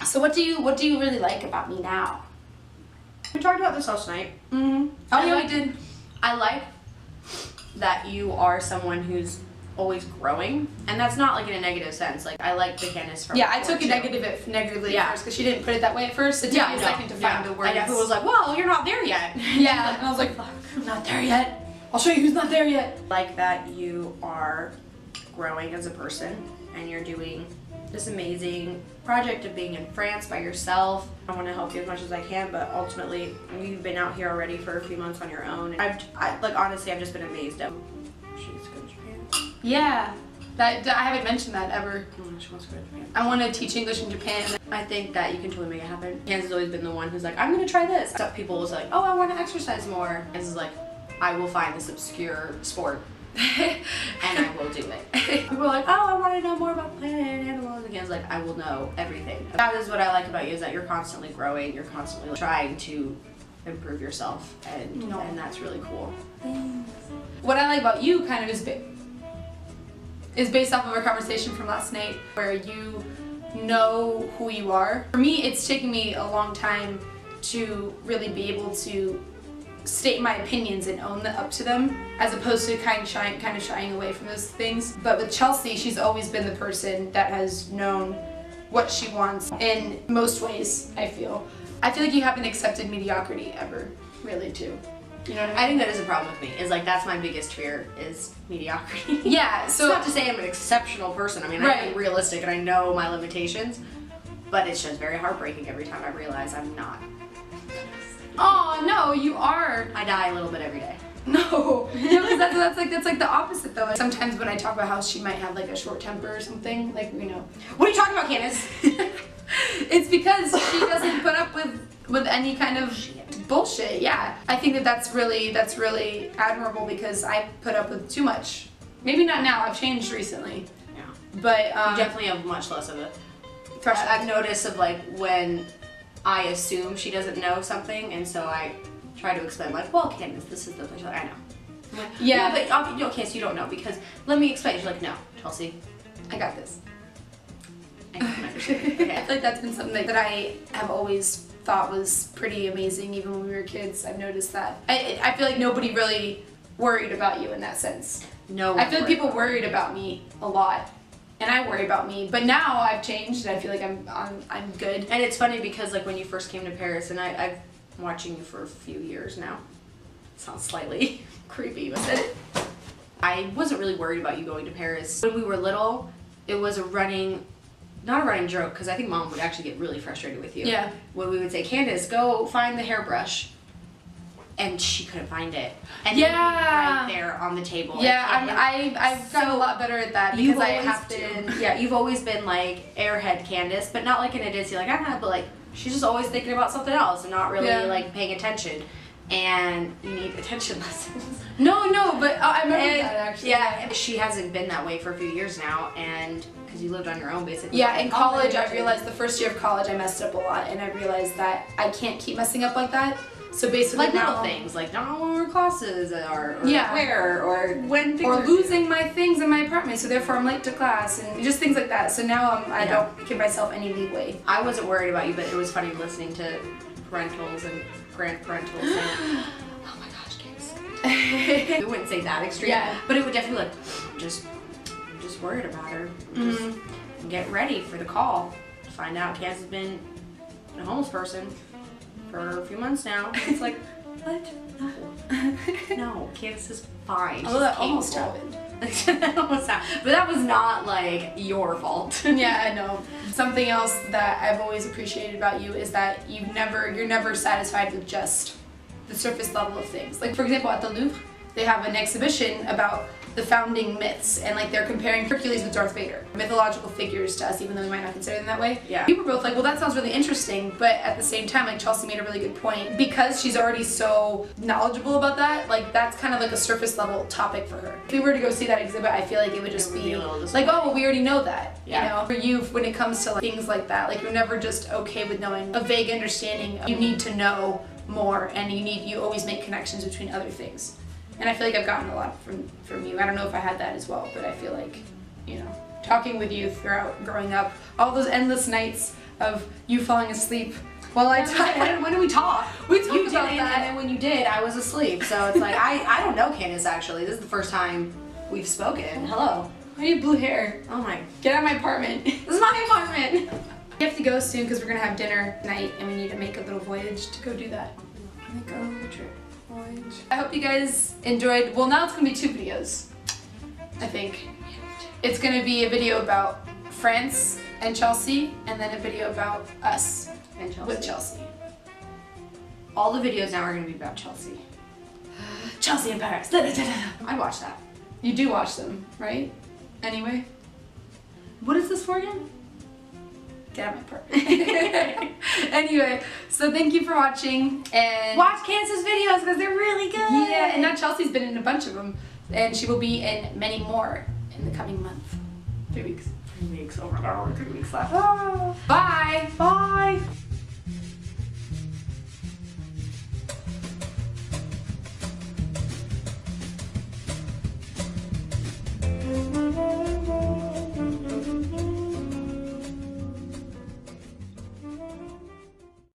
So what do you really like about me now? We talked about this last night. Mm-hmm. Oh yeah, we did. I like that you are someone who's always growing, and that's not like in a negative sense. Like I like the Candice from I took it too. negatively at first because she didn't put it that way at first. It took me a second to find the words. I definitely was like, well, you're not there yet. Yeah, and I was like, fuck, I'm not there yet. I'll show you who's not there yet. Like that you are growing as a person, and you're doing this amazing project of being in France by yourself. I want to help you as much as I can, but ultimately, you've been out here already for a few months on your own. Like honestly, I've just been amazed at. She's going to Japan. Yeah, I haven't mentioned that ever. She wants to go to Japan. I want to teach English in Japan. I think that you can totally make it happen. Candice has always been the one who's like, I'm gonna try this. So people will say like, oh, I want to exercise more. Candice is like, I will find this obscure sport and I will do it. People are like, oh, I want to know more about the planet and animals. And Candice is like, I will know everything. That is what I like about you, is that you're constantly growing. You're constantly trying to improve yourself, and that's really cool. Thanks. What I like about you kind of is based off of our conversation from last night, where you know who you are. For me, it's taken me a long time to really be able to state my opinions and own up to them, as opposed to kind of shying away from those things. But with Chelsea, she's always been the person that has known what she wants in most ways, I feel. I feel like you haven't accepted mediocrity ever, really, too. You know what I mean? I think that is a problem with me, is like that's my biggest fear, is mediocrity. Yeah, so it's not to say I'm an exceptional person. I mean, I'm realistic and I know my limitations, but it's just very heartbreaking every time I realize I'm not. Oh no, you are. I die a little bit every day. No, because that's like the opposite though. Like, sometimes when I talk about how she might have like a short temper or something, like, you know. What are you talking about, Candice? It's because she doesn't put up with any kind of bullshit. Yeah, I think that's really admirable, because I put up with too much. Maybe not now. I've changed recently. Yeah, but you definitely have much less of it. Threshold. I've noticed of like when I assume she doesn't know something, and so I try to explain like, well, Candice, this is the place. I know. Like, yeah, but okay, so you don't know, because let me explain. She's like, no, Chelsea, I got this. I can understand. Okay. I feel like that's been something that I have always thought was pretty amazing, even when we were kids. I've noticed that. I feel like nobody really worried about you in that sense. No. I feel like people worried about me a lot, and I worry about me. But now I've changed, and I feel like I'm good. And it's funny because like when you first came to Paris, and I've been watching you for a few years now. Sounds slightly creepy, but I wasn't really worried about you going to Paris. When we were little, it was not a running joke, because I think Mom would actually get really frustrated with you. Yeah. When we would say, Candice, go find the hairbrush. And she couldn't find it. And yeah, right there on the table. Yeah, I've gotten a lot better at that, because I have to. Yeah, you've always been like airhead Candice, but not like in a ditzy, like I'm not, but like she's just always thinking about something else and not really like paying attention. And you need attention lessons. No, but I remember that actually. Yeah, she hasn't been that way for a few years now, and because you lived on your own basically. Yeah, in college I realized, the first year of college I messed up a lot, and I realized that I can't keep messing up like that. So basically like little things, like not where classes are, or yeah, where, or when things or losing my things in my apartment, so therefore I'm late to class, and just things like that. So now I don't give myself any leeway. I wasn't worried about you, but it was funny listening to parentals and grandparentals saying, oh my gosh, Candice. We wouldn't say that extreme, but it would definitely like, I'm just worried about her. Just get ready for the call. Find out Candice has been a homeless person for a few months now. It's like, what? No, Candice is fine. Oh, that almost happened. That almost happened. But that was not like your fault. Yeah, I know. Something else that I've always appreciated about you is that you're never satisfied with just the surface level of things. Like, for example, at the Louvre, they have an exhibition about the founding myths, and like they're comparing Hercules with Darth Vader. Mythological figures to us, even though we might not consider them that way. Yeah. We were both like, well, that sounds really interesting, but at the same time, like Chelsea made a really good point. Because she's already so knowledgeable about that, like that's kind of like a surface level topic for her. If we were to go see that exhibit, I feel like it would just be like, oh, well, we already know that. Yeah. You know, for you, when it comes to like, things like that, like you're never just okay with knowing a vague understanding. You need to know more, and you always make connections between other things. And I feel like I've gotten a lot from you. I don't know if I had that as well, but I feel like, you know, talking with you throughout growing up, all those endless nights of you falling asleep while I talk. When did we talk? We talked You about didn't, that. and then when you did, I was asleep. So it's like, I don't know Candice actually. This is the first time we've spoken. Hello. I need blue hair. Oh my. Get out of my apartment. This is my apartment. We have to go soon because we're gonna have dinner tonight and we need to make a little voyage to go do that. Make a road trip. Voyage. I hope you guys enjoyed. Well, now it's gonna be 2 videos, I think. It's gonna be a video about France and Chelsea, and then a video about us And Chelsea. with Chelsea. All the videos now are going to be about Chelsea. Chelsea in Paris. I'd watch that. You do watch them, right? Anyway. What is this for again? Get out of my apartment. Anyway, so thank you for watching, and Watch Candice's videos because they're really good. yeah, and now Chelsea's been in a bunch of them, and she will be in many more in the coming month. 3 weeks. 3 weeks. Oh my god, 3 weeks left. Bye. Bye.